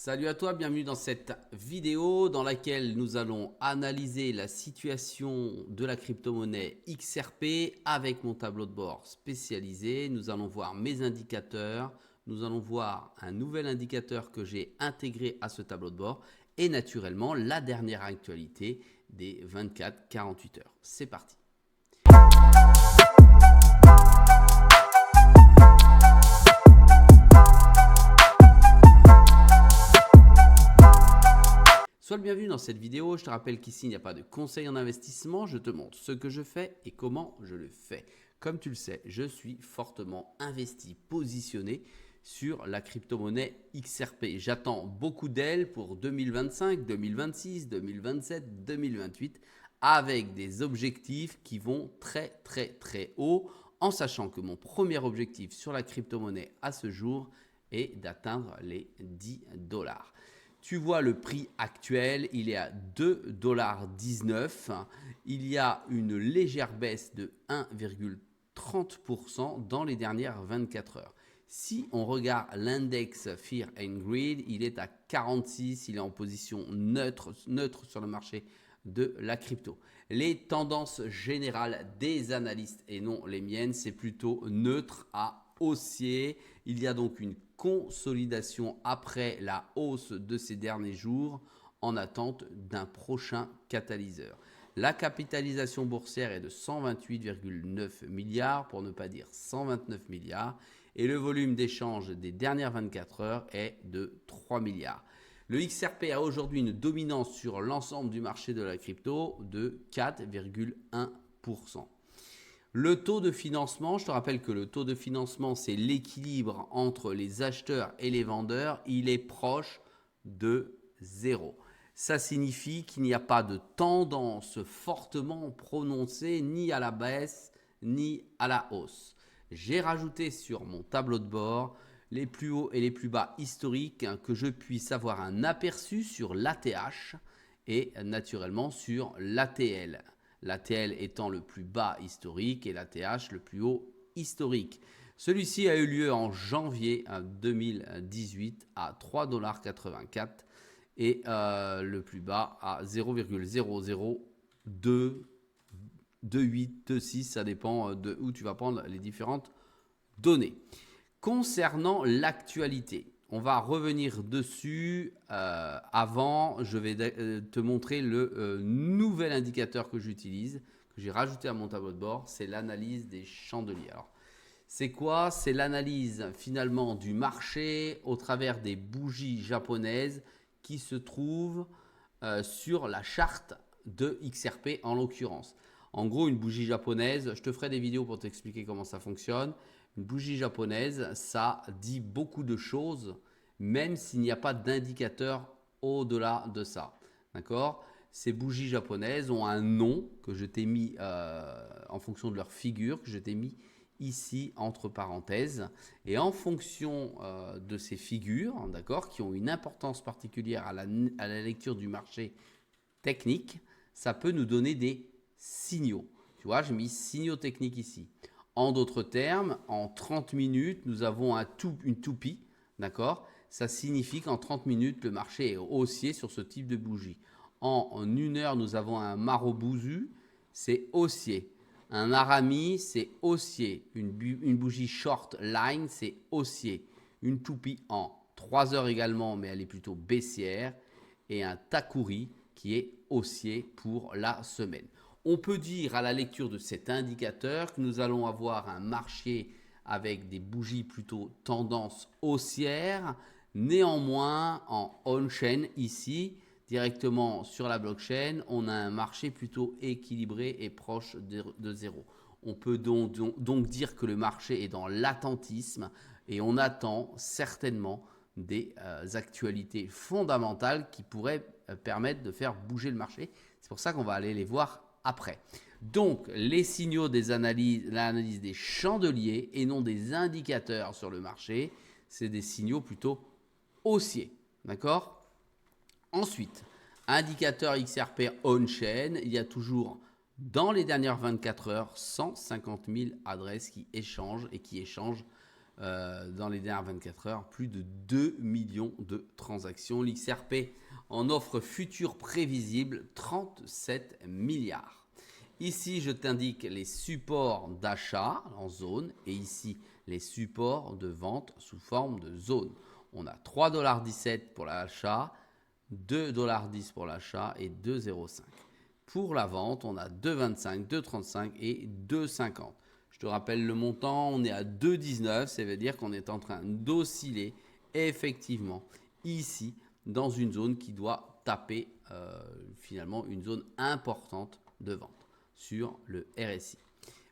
Salut à toi, bienvenue dans cette vidéo dans laquelle nous allons analyser la situation de la crypto-monnaie XRP avec mon tableau de bord spécialisé. Nous allons voir mes indicateurs, nous allons voir un nouvel indicateur que j'ai intégré à ce tableau de bord et naturellement la dernière actualité des 24-48 heures. C'est parti. Sois le bienvenu dans cette vidéo. Je te rappelle qu'ici, il n'y a pas de conseil en investissement. Je te montre ce que je fais et comment je le fais. Comme tu le sais, je suis fortement investi, positionné sur la crypto-monnaie XRP. J'attends beaucoup d'elle pour 2025, 2026, 2027, 2028 avec des objectifs qui vont très haut en sachant que mon premier objectif sur la crypto-monnaie à ce jour est d'atteindre les $10. Tu vois le prix actuel, il est à 2,19 $. Il y a une légère baisse de 1,30% dans les dernières 24 heures. Si on regarde l'index Fear and Greed, il est à 46, il est en position neutre sur le marché de la crypto. Les tendances générales des analystes et non les miennes, c'est plutôt neutre à haussier. Il y a donc une consolidation après la hausse de ces derniers jours en attente d'un prochain catalyseur. La capitalisation boursière est de 128,9 milliards pour ne pas dire 129 milliards et le volume d'échange des dernières 24 heures est de 3 milliards. Le XRP a aujourd'hui une dominance sur l'ensemble du marché de la crypto de 4,1%. Le taux de financement, je te rappelle que le taux de financement, c'est l'équilibre entre les acheteurs et les vendeurs. Il est proche de 0. Ça signifie qu'il n'y a pas de tendance fortement prononcée ni à la baisse ni à la hausse. J'ai rajouté sur mon tableau de bord les plus hauts et les plus bas historiques que je puisse avoir un aperçu sur l'ATH et naturellement sur l'ATL. L'ATL étant le plus bas historique et l'ATH le plus haut historique. Celui-ci a eu lieu en janvier 2018 à 3,84 $ et le plus bas à 0,00222826, ça dépend de où tu vas prendre les différentes données. Concernant l'actualité, on va revenir dessus. Avant, je vais te montrer le nouvel indicateur que j'utilise, que j'ai rajouté à mon tableau de bord, c'est l'analyse des chandeliers. Alors, c'est quoi? C'est l'analyse finalement du marché au travers des bougies japonaises qui se trouvent sur la charte de XRP en l'occurrence. En gros, une bougie japonaise, je te ferai des vidéos pour t'expliquer comment ça fonctionne. Une bougie japonaise, ça dit beaucoup de choses, même s'il n'y a pas d'indicateur au-delà de ça. D'accord? Ces bougies japonaises ont un nom que je t'ai mis en fonction de leur figure, que je t'ai mis ici entre parenthèses. Et en fonction de ces figures, d'accord, qui ont une importance particulière à la lecture du marché technique, ça peut nous donner des signaux. Tu vois, j'ai mis signaux techniques ici. En d'autres termes, en 30 minutes, nous avons une toupie, d'accord? Ça signifie qu'en 30 minutes, le marché est haussier sur ce type de bougie. En 1 heure, nous avons un marobozu, c'est haussier. Un arami, c'est haussier. Une bougie short line, c'est haussier. Une toupie en 3 heures également, mais elle est plutôt baissière. Et un takuri qui est haussier pour la semaine. On peut dire à la lecture de cet indicateur que nous allons avoir un marché avec des bougies plutôt tendance haussière. Néanmoins, en on-chain ici, directement sur la blockchain, on a un marché plutôt équilibré et proche de zéro. On peut donc dire que le marché est dans l'attentisme et on attend certainement des actualités fondamentales qui pourraient permettre de faire bouger le marché. C'est pour ça qu'on va aller les voir après. Donc, les signaux des analyses, l'analyse des chandeliers et non des indicateurs sur le marché, c'est des signaux plutôt haussiers. D'accord? Ensuite, indicateur XRP on-chain, il y a toujours dans les dernières 24 heures 150 000 adresses qui échangent et qui échangent dans les dernières 24 heures, plus de 2 millions de transactions. L'XRP en offre future prévisible 37 milliards. Ici, je t'indique les supports d'achat en zone et ici, les supports de vente sous forme de zone. On a 3,17 $ pour l'achat, 2,10 $ pour l'achat et 2,05 $. Pour la vente, on a 2,25, 2,35 et 2,50. Je te rappelle le montant, on est à 2,19, ça veut dire qu'on est en train d'osciller effectivement ici dans une zone qui doit taper finalement une zone importante de vente sur le RSI.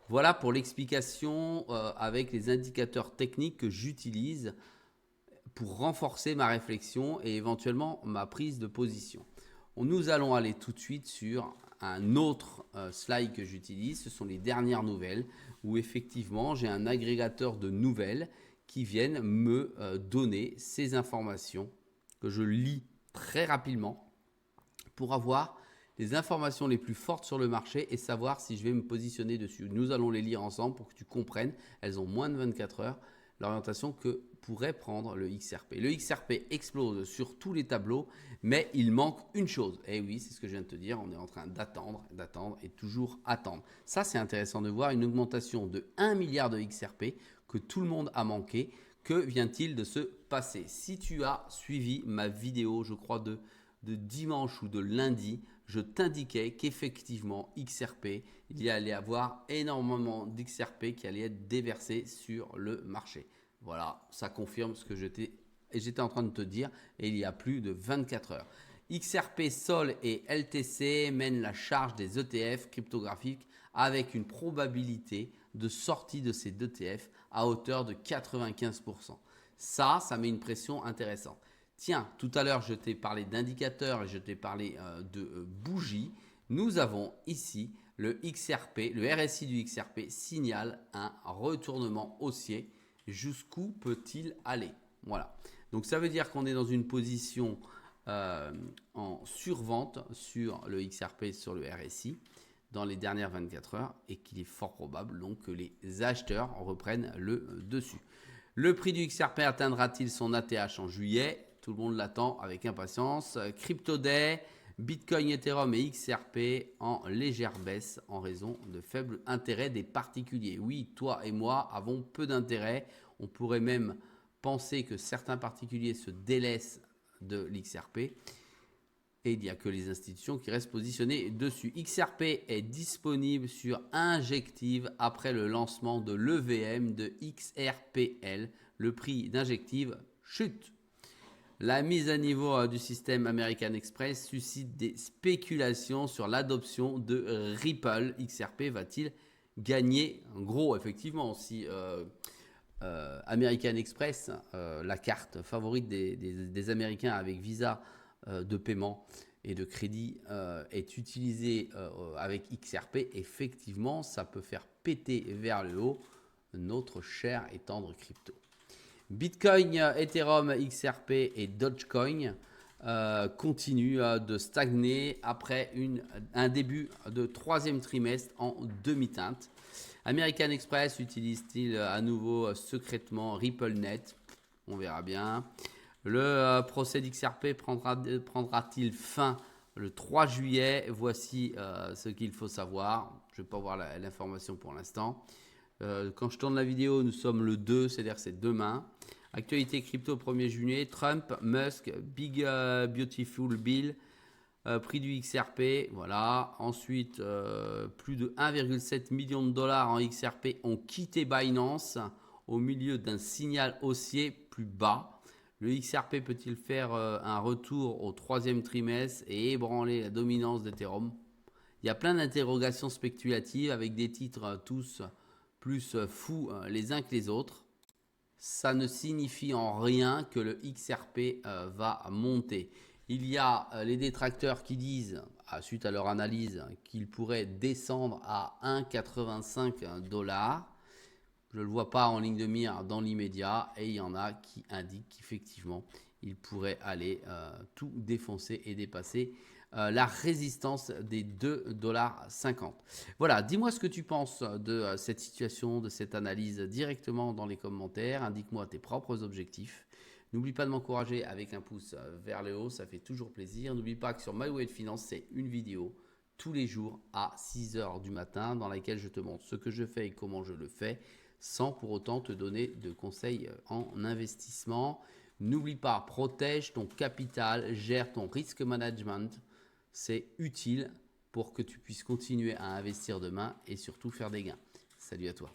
Voilà pour l'explication avec les indicateurs techniques que j'utilise pour renforcer ma réflexion et éventuellement ma prise de position. Nous allons aller tout de suite sur un autre slide que j'utilise, ce sont les dernières nouvelles, où effectivement j'ai un agrégateur de nouvelles qui viennent me donner ces informations que je lis très rapidement pour avoir les informations les plus fortes sur le marché et savoir si je vais me positionner dessus. Nous allons les lire ensemble pour que tu comprennes, elles ont moins de 24 heures, l'orientation que pourrait prendre le XRP. Le XRP explose sur tous les tableaux, mais il manque une chose. Et oui, c'est ce que je viens de te dire, on est en train d'attendre et toujours attendre. Ça, c'est intéressant de voir une augmentation de 1 milliard de XRP que tout le monde a manqué. Que vient-il de se passer? Si tu as suivi ma vidéo, je crois de dimanche ou de lundi, je t'indiquais qu'effectivement XRP, il y allait avoir énormément d'XRP qui allait être déversé sur le marché. Voilà, ça confirme ce que j'étais en train de te dire et il y a plus de 24 heures. XRP, Sol et LTC mènent la charge des ETF cryptographiques avec une probabilité de sortie de ces ETF à hauteur de 95%. Ça met une pression intéressante. Tiens, tout à l'heure, je t'ai parlé d'indicateurs et je t'ai parlé de bougies. Nous avons ici le XRP, le RSI du XRP signale un retournement haussier. Jusqu'où peut-il aller? Voilà. Donc, ça veut dire qu'on est dans une position en survente sur le XRP, sur le RSI dans les dernières 24 heures et qu'il est fort probable donc que les acheteurs reprennent le dessus. Le prix du XRP atteindra-t-il son ATH en juillet? Tout le monde l'attend avec impatience. CryptoDay, Bitcoin, Ethereum et XRP en légère baisse en raison de faible intérêt des particuliers. Oui, toi et moi avons peu d'intérêt. On pourrait même penser que certains particuliers se délaissent de l'XRP. Et il n'y a que les institutions qui restent positionnées dessus. XRP est disponible sur Injective après le lancement de l'EVM de XRPL. Le prix d'Injective chute. La mise à niveau du système American Express suscite des spéculations sur l'adoption de Ripple. XRP va-t-il gagner gros? Effectivement, si American Express, la carte favorite des Américains avec Visa de paiement et de crédit, est utilisée avec XRP, effectivement, ça peut faire péter vers le haut notre cher et tendre crypto. Bitcoin, Ethereum, XRP et Dogecoin continuent de stagner après un début de troisième trimestre en demi-teinte. American Express utilise-t-il à nouveau secrètement RippleNet? On verra bien. Le procès d'XRP prendra-t-il fin le 3 juillet? Voici ce qu'il faut savoir. Je ne vais pas voir l'information pour l'instant. Quand je tourne la vidéo, nous sommes le 2, c'est-à-dire que c'est demain. Actualité crypto 1er juillet, Trump, Musk, Big Beautiful Bill, prix du XRP, voilà. Ensuite, plus de 1,7 million de dollars en XRP ont quitté Binance au milieu d'un signal haussier plus bas. Le XRP peut-il faire un retour au troisième trimestre et ébranler la dominance d'Ethereum? Il y a plein d'interrogations spéculatives avec des titres tous plus fous les uns que les autres. Ça ne signifie en rien que le XRP va monter. Il y a les détracteurs qui disent, suite à leur analyse, qu'il pourrait descendre à 1,85 $. Je ne le vois pas en ligne de mire dans l'immédiat et il y en a qui indiquent qu'effectivement, il pourrait aller tout défoncer et dépasser la résistance des 2,50 $. Voilà, dis-moi ce que tu penses de cette situation, de cette analyse directement dans les commentaires. Indique-moi tes propres objectifs. N'oublie pas de m'encourager avec un pouce vers le haut, ça fait toujours plaisir. N'oublie pas que sur My Way de Finance, c'est une vidéo tous les jours à 6 h du matin dans laquelle je te montre ce que je fais et comment je le fais sans pour autant te donner de conseils en investissement. N'oublie pas, protège ton capital, gère ton risque management. C'est utile pour que tu puisses continuer à investir demain et surtout faire des gains. Salut à toi.